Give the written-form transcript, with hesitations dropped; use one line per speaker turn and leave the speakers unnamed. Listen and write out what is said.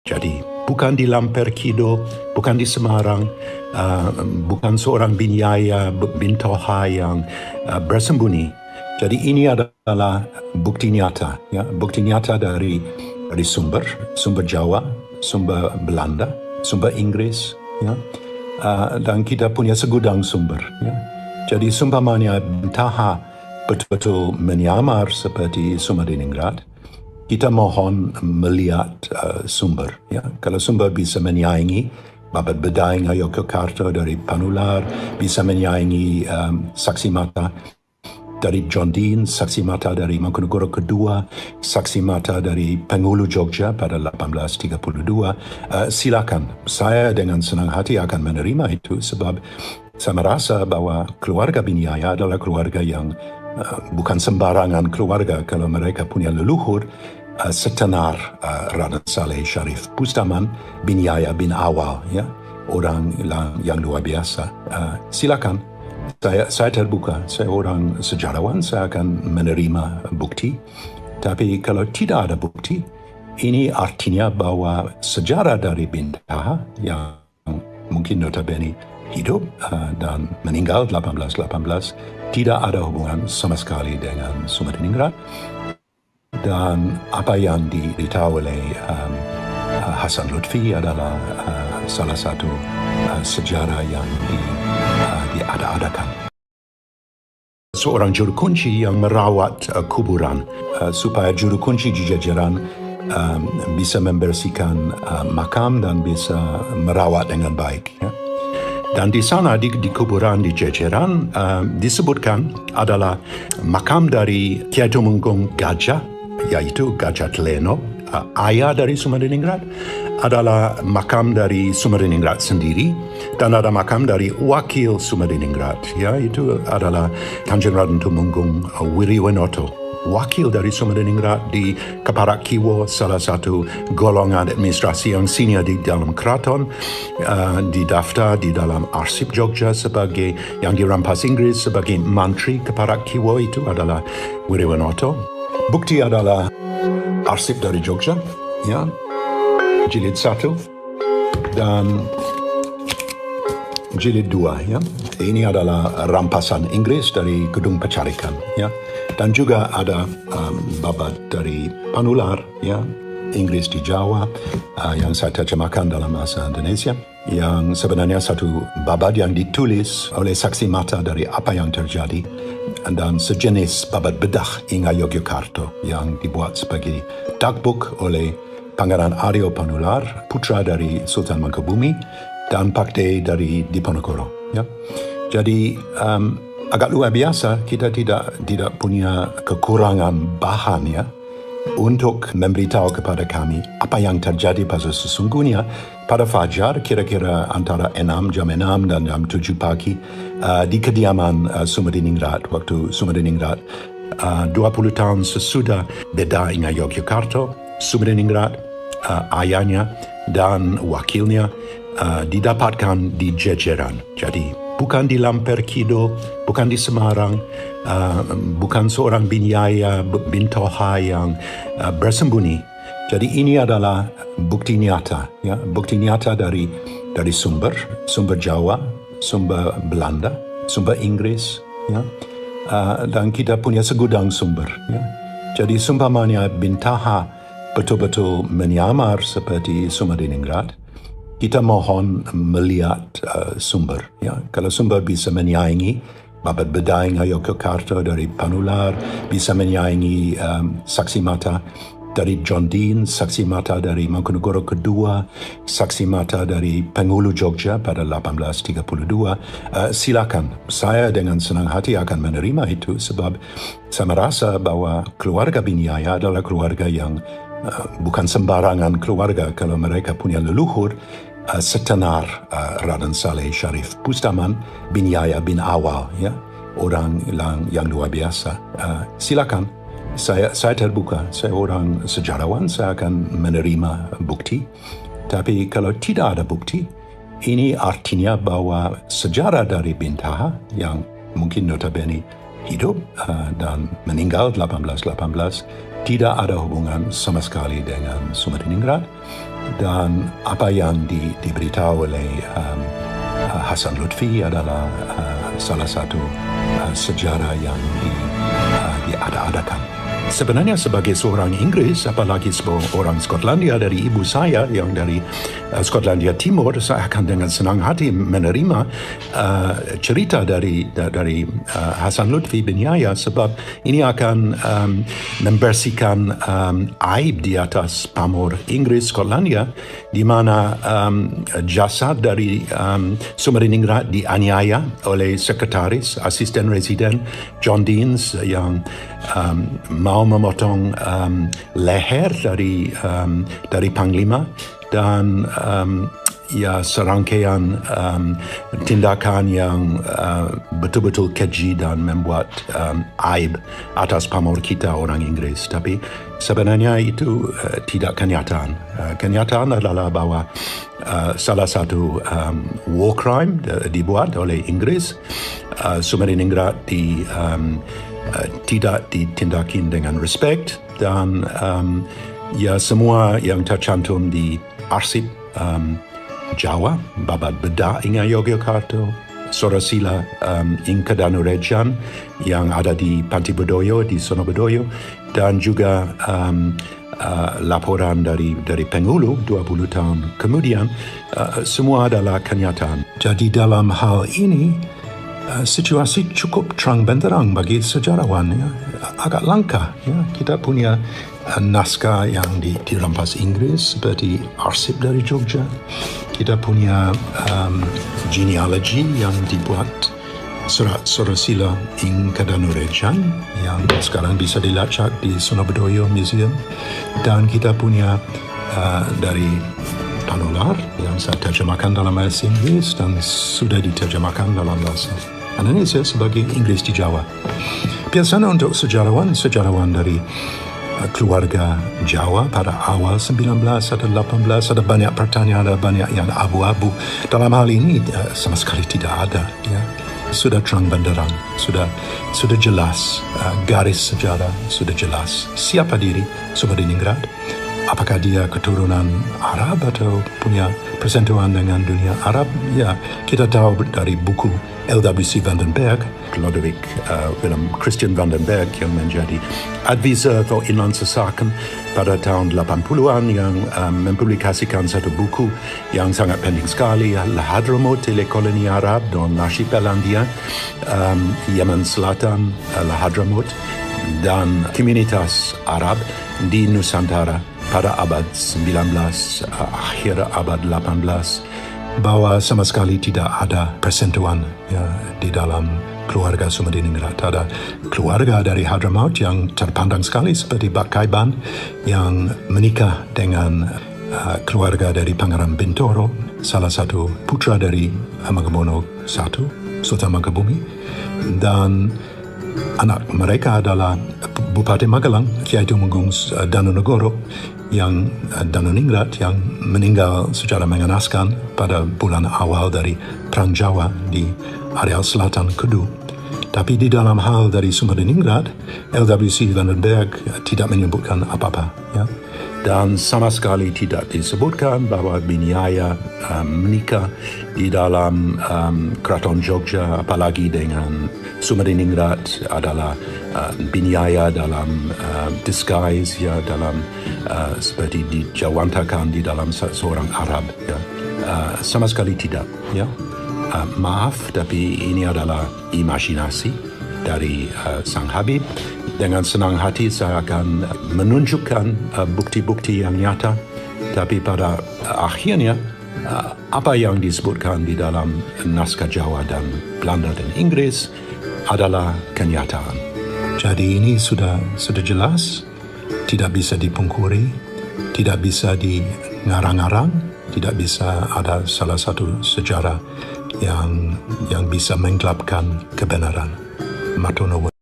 Jadi bukan di Lamper Kidul, bukan di Semarang, bukan seorang binyaya bintoha yang bersembunyi. Jadi ini adalah bukti nyata, ya, bukti nyata dari sumber Jawa, sumber Belanda, sumber Inggris, ya, dan kita punya segudang sumber. Ya. Jadi seumpamanya bintaha betul-betul menyamar seperti Sumadiningrat, kita mohon melihat sumber. Ya. Kalau sumber bisa menyaingi Babat Bedai Ngayogyakarta dari Panular, bisa menyaingi saksi mata dari John Dean, saksi mata dari Mangkunegoro Kedua, saksi mata dari Penghulu Jogja pada 1832, silakan. Saya dengan senang hati akan menerima itu sebab saya merasa bahwa keluarga Binyaya adalah keluarga yang bukan sembarangan keluarga kalau mereka punya leluhur setenar Raden Saleh Sharif Bustaman bin Yahya bin Awal, ya, orang yang luar biasa. Silakan, saya terbuka. Saya orang sejarawan, saya akan menerima bukti. Tapi kalau tidak ada bukti, ini artinya bahwa sejarah dari bintaha yang mungkin notabene hidup dan meninggal 1818 tidak ada hubungan sama sekali dengan Sumadiningrat. Dan apa yang diberitahu oleh Hasan Lutfi adalah salah satu sejarah yang diada-adakan. Seorang juru kunci yang merawat kuburan supaya juru kunci di jajaran bisa membersihkan makam dan bisa merawat dengan baik. Ya. Dan di sana di kuburan di Jejeran disebutkan adalah makam dari Kiai Tumenggung Gajah, yaitu Gajah Tleno, ayah dari Sumadiningrat, adalah makam dari Sumadiningrat sendiri, dan ada makam dari wakil Sumadiningrat, ya, itu adalah Kanjeng Raden Tumenggung Wiriwenoto, wakil dari Sumadiningrat di Keparak Kiwo, salah satu golongan administrasi yang senior di dalam keraton, didaftar di dalam arsip Jogja sebagai yang dirampas Inggris sebagai Mantri Keparak Kiwo, itu adalah Wiriwenoto. Bukti adalah arsip dari Jogja, ya, jilid 1 dan jilid 2, ya. Ini adalah rampasan Inggris dari Gedung Pecarikan, ya. Dan juga ada babat dari Panular, ya, Inggris di Jawa, yang saya terjemahkan dalam bahasa Indonesia, yang sebenarnya satu babat yang ditulis oleh saksi mata dari apa yang terjadi, dan sejenis babat bedah Inga Yogyakarta yang dibuat sebagai dagbook oleh Pangeran Aryo Panular, putra dari Sultan Mangkubumi, dan Pakde dari Diponegoro. Ya. Jadi agak luar biasa, kita tidak punya kekurangan bahan, ya, untuk memberitahu kepada kami apa yang terjadi pada sesungguhnya pada fajar kira-kira antara jam 6 dan jam 7 pagi di kediaman Sumadiningrat, waktu Sumadiningrat 20 tahun sesudah beda Inga Yogyakarta, Sumadiningrat, ayahnya dan wakilnya didapatkan di Jejeran. Jadi bukan di Lamper Kidul, bukan di Semarang, bukan seorang binyaya bintoha yang bersembunyi. Jadi ini adalah bukti nyata, ya, bukti nyata dari sumber Jawa, sumber Belanda, sumber Inggris, ya, dan kita punya segudang sumber. Ya. Jadi seumpamanya bintaha betul-betul menyamar seperti Sumadiningrat, kita mohon melihat sumber. Ya. Kalau sumber bisa menyaingi Babat Bedai Ngayogyakarta dari Panular, bisa menyaingi saksi mata dari John Dean, saksi mata dari Mangkunegoro Kedua, saksi mata dari Penghulu Jogja pada 1832, silakan. Saya dengan senang hati akan menerima itu sebab saya merasa bahwa keluarga Binyaya adalah keluarga yang bukan sembarangan keluarga kalau mereka punya leluhur setenar Raden Saleh Sharif Bustaman bin Yahya bin Awal, ya, orang yang luar biasa. Silakan. Saya terbuka, saya orang sejarawan, saya akan menerima bukti. Tapi kalau tidak ada bukti, ini artinya bahwa sejarah dari bintaha yang mungkin notabene hidup dan meninggal 1818 tidak ada hubungan sama sekali dengan Sumadiningrat. dan apa yang diberitahu oleh Hasan Lutfi adalah salah satu sejarah yang diada-adakan. Sebenarnya sebagai seorang Inggris, apalagi sebagai orang Skotlandia, dari ibu saya yang dari Skotlandia Timur, saya akan dengan senang hati menerima cerita dari Hasan Lutfi bin Yahya, sebab ini akan membersihkan aib di atas pamor Inggris Skotlandia, di mana jasad dari Soemeringrat dianiaya oleh sekretaris asisten residen John Deans yang mau memotong leher dari Panglima, dan serangkaian tindakan yang betul-betul keji dan membuat aib atas pamor kita orang Inggris. Tapi sebenarnya itu tidak kenyataan. Kenyataan adalah bahwa salah satu war crime dibuat oleh Inggris. Soemeringrat tidak ditindakin dengan respect, dan semua yang tercantum di arsip Jawa, Babad Bedah Inga Yogyakarta, Sorasila Inka Danurejan yang ada di Panti Bedoyo di Sonobedoyo, dan juga laporan dari Pengulu 20 tahun kemudian, semua adalah kenyataan. Jadi dalam hal ini situasi cukup terang benderang bagi sejarawan, ya. Agak langka, ya. Kita punya naskah yang dirampas Inggris seperti arsip dari Jogja. Kita punya genealogi yang dibuat surat Sorasila Inka Danurejan yang sekarang bisa dilacak di Sonobedoyo Museum, dan kita punya dari Panular yang saya terjemahkan dalam bahasa Inggris dan sudah diterjemahkan dalam bahasa Indonesia sebagai Inggris di Jawa. Biasanya untuk sejarawan dari keluarga Jawa pada awal 19 atau 18 ada banyak pertanyaan, ada banyak yang abu-abu. Dalam hal ini sama sekali tidak ada, ya. Sudah terang benderang, sudah jelas, garis sejarah sudah jelas. Siapa diri Soemeringrat? Apakah dia keturunan Arab atau punya persentuhan dengan dunia Arab? Ya, kita tahu dari buku LWC van den Berg, Lodewijk Willem Christian van den Berg yang menjadi advisor for Inlandse Zaken pada tahun 80-an, yang mempublikasikan satu buku yang sangat penting sekali, Hadramaut, koloni Arab dan Archipelagia, Yemen Selatan, Hadramaut, dan komunitas Arab di Nusantara pada abad 19, akhir abad 18, bahwa sama sekali tidak ada persentuhan, ya, di dalam keluarga Soemeringrat. Ada keluarga dari Hadramaut yang terpandang sekali seperti Bak Kaiban yang menikah dengan keluarga dari Pangeran Bintoro, salah satu putra dari Hamengkubuwono I, Sultan Hamengkubumi, dan anak mereka adalah Bupati Magelang, Kiai Tumenggung Danunegoro, yang Danuningrat yang meninggal secara mengenaskan pada bulan awal dari Perang Jawa di areal selatan Kedu. Tapi di dalam hal dari Soemeringrat, LWC van den Berg tidak menyebutkan apa-apa, ya. Dan sama sekali tidak disebutkan bahwa bin Yahya menikah di dalam Keraton Jogja, apalagi dengan Soemeringrat adalah bin Yahya dalam disguise, ya, dalam seperti dijawantakan di dalam seorang Arab, ya. Sama sekali tidak, ya. Maaf, tapi ini adalah imajinasi dari Sang Habib. Dengan senang hati saya akan menunjukkan bukti-bukti yang nyata, tapi pada akhirnya apa yang disebutkan di dalam naskah Jawa dan Belanda dan Inggris adalah kenyataan. Jadi ini sudah jelas, tidak bisa dipungkiri, tidak bisa dingarang-ngarang, tidak bisa ada salah satu sejarah yang bisa menggelapkan kebenaran. Matur nuwun.